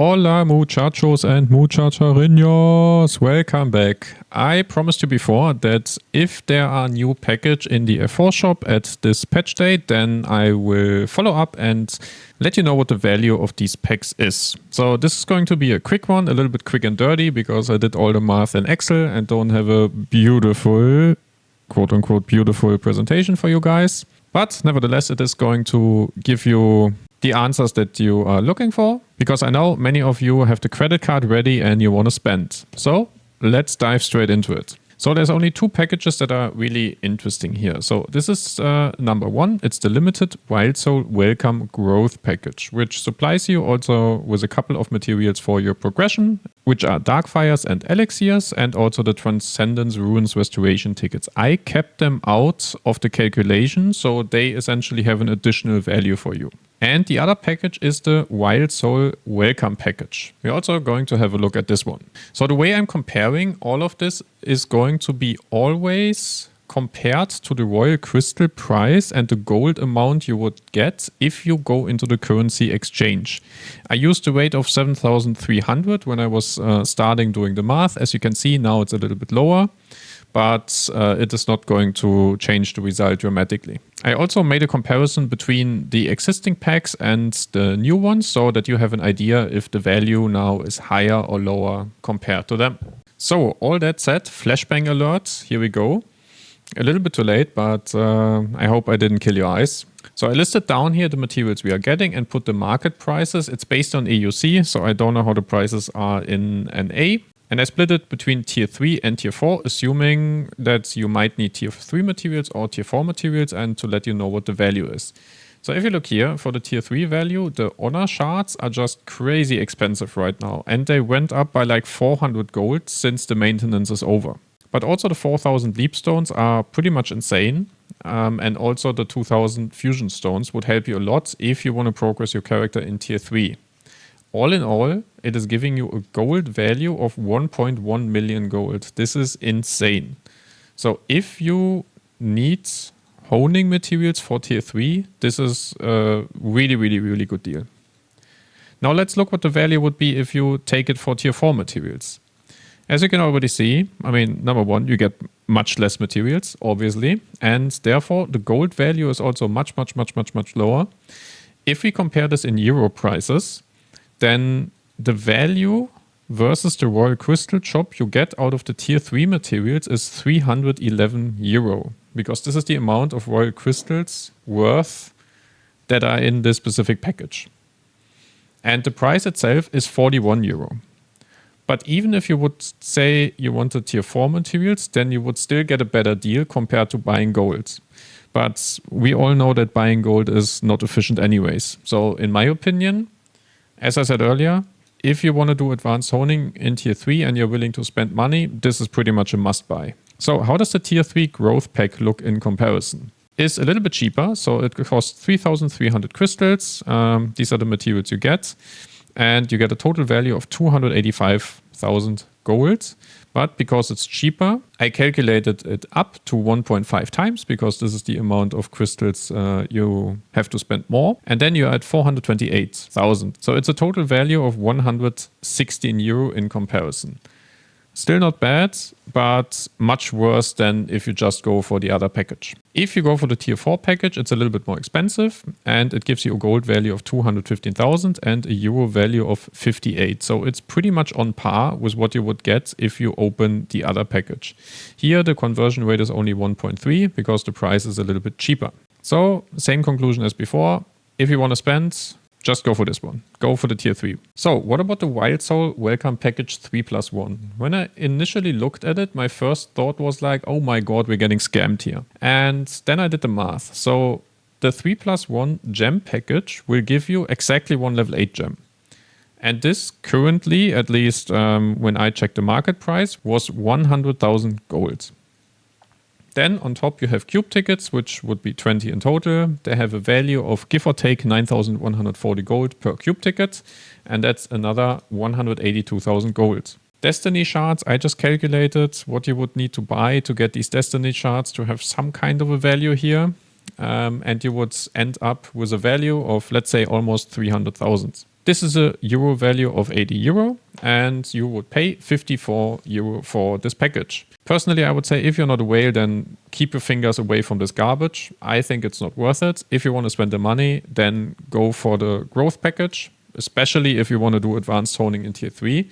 Hola muchachos and muchacharinhos, welcome back. I promised you before that if there are new package in the F4 shop at this patch date, then I will follow up and let you know what the value of these packs is. So this is going to be a quick one, a little bit quick and dirty because I did all the math in Excel and don't have a beautiful, quote unquote, beautiful presentation for you guys. But nevertheless, it is going to give you the answers that you are looking for, because I know many of you have the credit card ready and you want to spend. So let's dive straight into it. So there's only two packages that are really interesting here. So this is number one. It's the limited Wildsoul Welcome Growth Package, which supplies you also with a couple of materials for your progression, which are Darkfires and Elixirs, and also the Transcendence Ruins Restoration tickets. I kept them out of the calculation, so they essentially have an additional value for you. And the other package is the Wildsoul Welcome Package. We're also going to have a look at this one. So the way I'm comparing all of this is going to be always compared to the Royal Crystal price and the gold amount you would get if you go into the currency exchange. I used the rate of 7,300 when I was starting doing the math. As you can see, now it's a little bit lower, but it is not going to change the result dramatically. I also made a comparison between the existing packs and the new ones so that you have an idea if the value now is higher or lower compared to them. So all that said, flashbang alert, here we go. A little bit too late, but I hope I didn't kill your eyes. So I listed down here the materials we are getting and put the market prices. It's based on AUC, so I don't know how the prices are in NA. And I split it between tier 3 and tier 4, assuming that you might need tier 3 materials or tier 4 materials, and to let you know what the value is. So if you look here, for the tier 3 value, the honor shards are just crazy expensive right now. And they went up by like 400 gold since the maintenance is over. But also the 4,000 leap stones are pretty much insane. And also the 2,000 fusion stones would help you a lot if you want to progress your character in tier 3. All in all, it is giving you a gold value of 1.1 million gold. This is insane. So if you need honing materials for tier 3, this is a really, really, really good deal. Now let's look what the value would be if you take it for tier 4 materials. As you can already see, I mean, number one, you get much less materials, obviously. And therefore, the gold value is also much, much, much, much, much lower. If we compare this in euro prices, then the value versus the Royal Crystal shop you get out of the tier 3 materials is 311 euro. Because this is the amount of Royal Crystals worth that are in this specific package. And the price itself is 41 euro. But even if you would say you wanted tier 4 materials, then you would still get a better deal compared to buying gold. But we all know that buying gold is not efficient anyways. So in my opinion, as I said earlier, if you want to do advanced honing in tier 3 and you're willing to spend money, this is pretty much a must buy. So how does the tier 3 growth pack look in comparison? It's a little bit cheaper, so it costs 3,300 crystals. These are the materials you get. And you get a total value of 285,000 gold. But because it's cheaper, I calculated it up to 1.5 times because this is the amount of crystals you have to spend more. And then you're at 428,000. So it's a total value of 116 euro in comparison. Still not bad, but much worse than if you just go for the other package. If you go for the tier 4 package, it's a little bit more expensive and it gives you a gold value of 215,000 and a euro value of 58. So it's pretty much on par with what you would get if you open the other package. Here, the conversion rate is only 1.3 because the price is a little bit cheaper. So same conclusion as before. If you want to spend, just go for this one. Go for the tier 3. So what about the Wildsoul Welcome Package 3+1? When I initially looked at it, my first thought was like, oh my god, we're getting scammed here. And then I did the math. So the 3+1 gem package will give you exactly one level 8 gem. And this currently, at least when I checked the market price, was 100,000 gold. Then on top you have cube tickets, which would be 20 in total. They have a value of give or take 9,140 gold per cube ticket. And that's another 182,000 gold. Destiny shards, I just calculated what you would need to buy to get these destiny shards to have some kind of a value here. And you would end up with a value of, let's say, almost 300,000. This is a euro value of 80 euro, and you would pay 54 euro for this package. Personally, I would say if you're not a whale, then keep your fingers away from this garbage. I think it's not worth it. If you want to spend the money, then go for the growth package, especially if you want to do advanced honing in tier 3.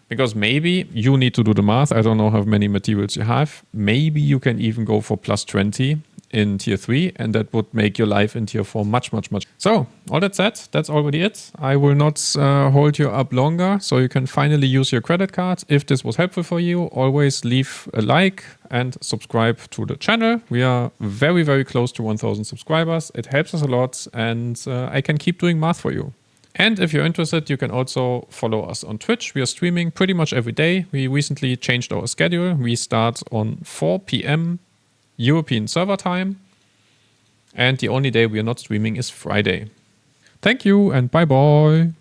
Because maybe you need to do the math. I don't know how many materials you have. Maybe you can even go for plus 20 in tier 3, and that would make your life in tier 4 much. So, all that said, that's already it. I will not hold you up longer, so you can finally use your credit card. If this was helpful for you, always leave a like and subscribe to the channel. We are very close to 1,000 subscribers. It helps us a lot, and I can keep doing math for you. And if you're interested, you can also follow us on Twitch. We are streaming pretty much every day. We recently changed our schedule. We start on 4 p.m. European server time. And the only day we are not streaming is Friday. Thank you and bye-bye.